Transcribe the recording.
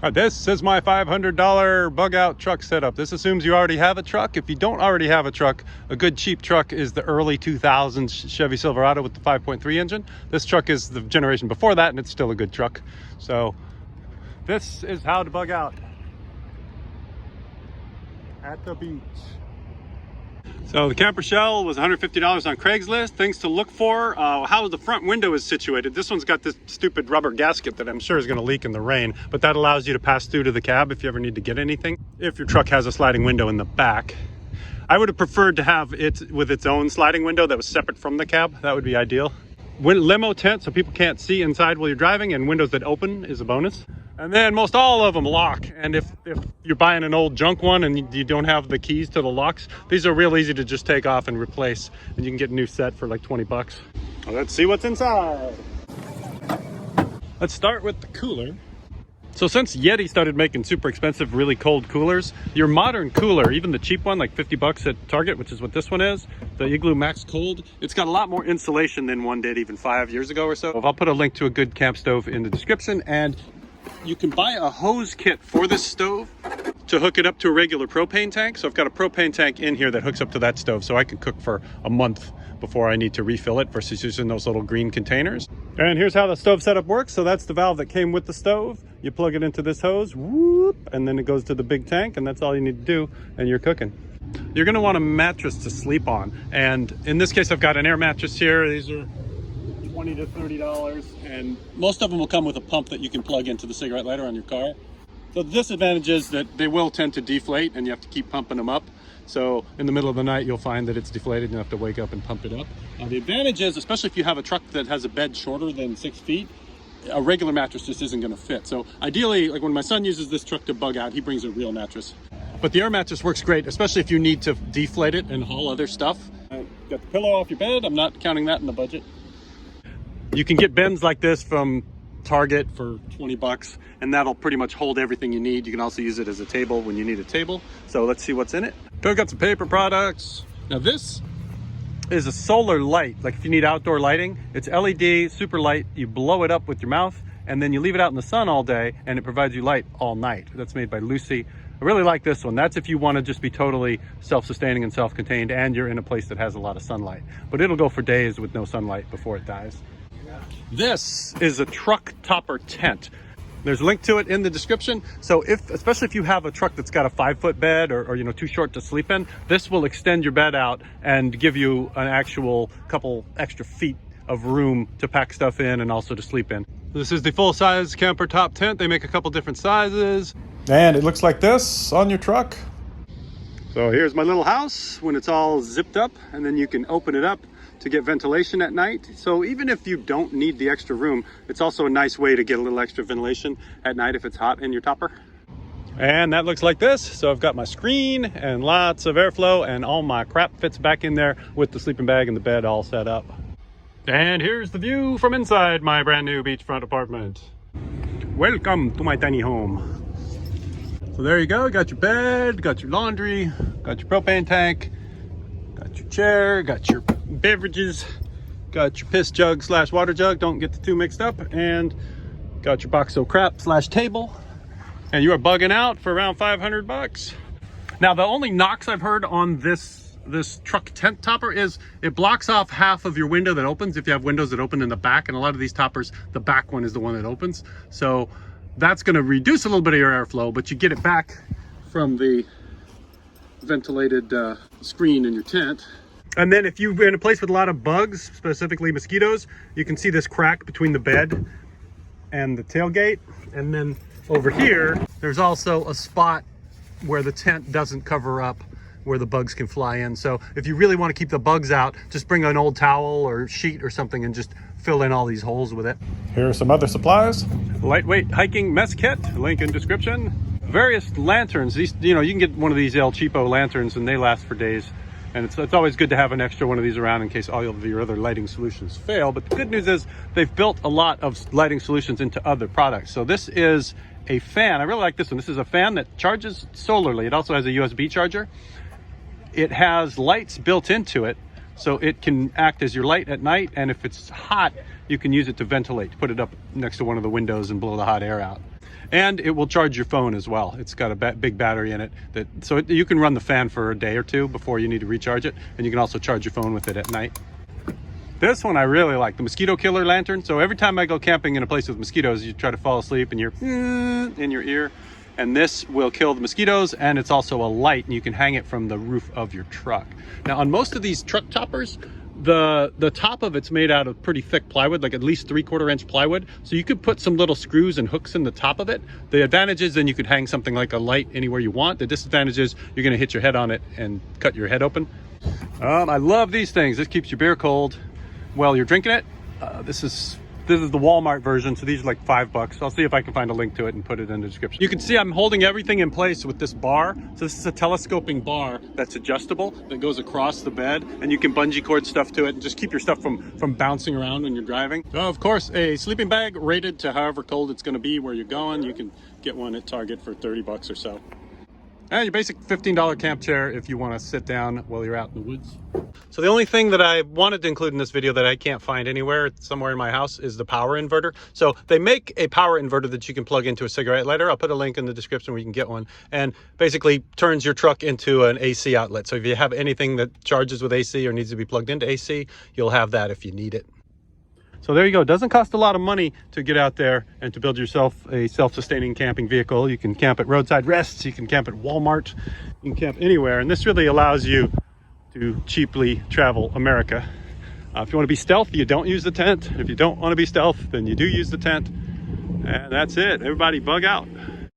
This is my $500 bug out truck setup. This assumes you already have a truck. If you don't already have a truck, a good cheap truck is the early 2000s Chevy Silverado with the 5.3 engine. This truck is the generation before that, and it's still a good truck. So this is how to bug out at the beach. So the camper shell was $150 on Craigslist. Things to look for, how the front window is situated. This one's got this stupid rubber gasket that I'm sure is gonna leak in the rain, but that allows you to pass through to the cab if you ever need to get anything. If your truck has a sliding window in the back. I would have preferred to have it with its own sliding window that was separate from the cab. That would be ideal. Limo tent so people can't see inside while you're driving, and windows that open is a bonus. And then most all of them lock. And if you're buying an old junk one and you don't have the keys to the locks, these are real easy to just take off and replace. And you can get a new set for like 20 bucks. Well, let's see what's inside. Let's start with the cooler. So since Yeti started making super expensive, really cold coolers, your modern cooler, even the cheap one, like 50 bucks at Target, which is what this one is, the Igloo Max Cold, it's got a lot more insulation than one did even 5 years ago or so. I'll put a link to a good camp stove in the description, and you can buy a hose kit for this stove to hook it up to a regular propane tank. So I've got a propane tank in here that hooks up to that stove, so I can cook for a month before I need to refill it versus using those little green containers. And here's how the stove setup works. So that's the valve that came with the stove. You plug it into this hose, whoop, and then it goes to the big tank, and that's all you need to do, and you're cooking. You're gonna want a mattress to sleep on. And in this case, I've got an air mattress here. These are $20 to $30, and most of them will come with a pump that you can plug into the cigarette lighter on your car. So the disadvantage is that they will tend to deflate, and you have to keep pumping them up. So in the middle of the night, you'll find that it's deflated and you have to wake up and pump it up. The advantage is, especially if you have a truck that has a bed shorter than 6 feet, a regular mattress just isn't going to fit. So ideally, like when my son uses this truck to bug out, he brings a real mattress. But the air mattress works great, especially if you need to deflate it and haul other stuff. Got the pillow off your bed. I'm not counting that in the budget. You can get bins like this from Target for 20 bucks, and that'll pretty much hold everything you need. You can also use it as a table when you need a table. So let's see what's in it. I've got some paper products. Now this is a solar light. Like if you need outdoor lighting, it's LED, super light. You blow it up with your mouth, and then you leave it out in the sun all day, and it provides you light all night. That's made by Lucy. I really like this one. That's if you want to just be totally self-sustaining and self-contained, and you're in a place that has a lot of sunlight. But it'll go for days with no sunlight before it dies. This is a truck topper tent. There's a link to it in the description. So especially if you have a truck that's got a 5-foot bed or you know, too short to sleep in, this will extend your bed out and give you an actual couple extra feet of room to pack stuff in and also to sleep in. This is the full-size camper top tent. They make a couple different sizes. And it looks like this on your truck. So here's my little house when it's all zipped up, and then you can open it up to get ventilation at night. So even if you don't need the extra room, it's also a nice way to get a little extra ventilation at night if it's hot in your topper. And that looks like this. So I've got my screen and lots of airflow, and all my crap fits back in there with the sleeping bag and the bed all set up. And here's the view from inside my brand new beachfront apartment. Welcome to my tiny home. So there you go, got your bed, got your laundry, got your propane tank, got your chair, got your beverages, got your piss jug / water jug, don't get the two mixed up, and got your box of crap / table, and you are bugging out for around 500 bucks. Now the only knocks I've heard on this truck tent topper is it blocks off half of your window that opens if you have windows that open in the back, and a lot of these toppers, the back one is the one that opens. So that's going to reduce a little bit of your airflow, but you get it back from the ventilated screen in your tent. And then if you're in a place with a lot of bugs, specifically mosquitoes, you can see this crack between the bed and the tailgate. And then over here, there's also a spot where the tent doesn't cover up, where the bugs can fly in. So if you really want to keep the bugs out, just bring an old towel or sheet or something and just fill in all these holes with it. Here are some other supplies. Lightweight hiking mess kit, link in description. Various lanterns. These, you know, you can get one of these El Cheapo lanterns and they last for days. And it's always good to have an extra one of these around in case all of your other lighting solutions fail. But the good news is they've built a lot of lighting solutions into other products. So this is a fan. I really like this one. This is a fan that charges solarly. It also has a USB charger. It has lights built into it, so it can act as your light at night. And if it's hot, you can use it to ventilate. Put it up next to one of the windows and blow the hot air out. and it will charge your phone as well. It's got a big battery in it, so you can run the fan for a day or two before you need to recharge it, and you can also charge your phone with it at night. This one I really like, the mosquito killer lantern. So every time I go camping in a place with mosquitoes, you try to fall asleep and you're in your ear, and this will kill the mosquitoes, and it's also a light, and you can hang it from the roof of your truck. Now on most of these truck toppers, the top of it's made out of pretty thick plywood, like at least 3/4 inch plywood. So you could put some little screws and hooks in the top of it. The advantage is then you could hang something like a light anywhere you want. The disadvantage is you're gonna hit your head on it and cut your head open. I love these things. This keeps your beer cold while you're drinking it. This is the Walmart version, so these are like $5. I'll see if I can find a link to it and put it in the description. You can see I'm holding everything in place with this bar. So this is a telescoping bar that's adjustable, that goes across the bed, and you can bungee cord stuff to it and just keep your stuff from bouncing around when you're driving. So of course, a sleeping bag rated to however cold it's gonna be where you're going. You can get one at Target for 30 bucks or so. And your basic $15 camp chair if you want to sit down while you're out in the woods. So the only thing that I wanted to include in this video that I can't find anywhere, somewhere in my house, is the power inverter. So they make a power inverter that you can plug into a cigarette lighter. I'll put a link in the description where you can get one, and basically turns your truck into an AC outlet. So if you have anything that charges with AC or needs to be plugged into AC, you'll have that if you need it. So there you go. It doesn't cost a lot of money to get out there and to build yourself a self-sustaining camping vehicle. You can camp at roadside rests, you can camp at Walmart, you can camp anywhere, and this really allows you to cheaply travel America. If you want to be stealth, you don't use the tent. If you don't want to be stealth, then you do use the tent. And that's it. Everybody bug out.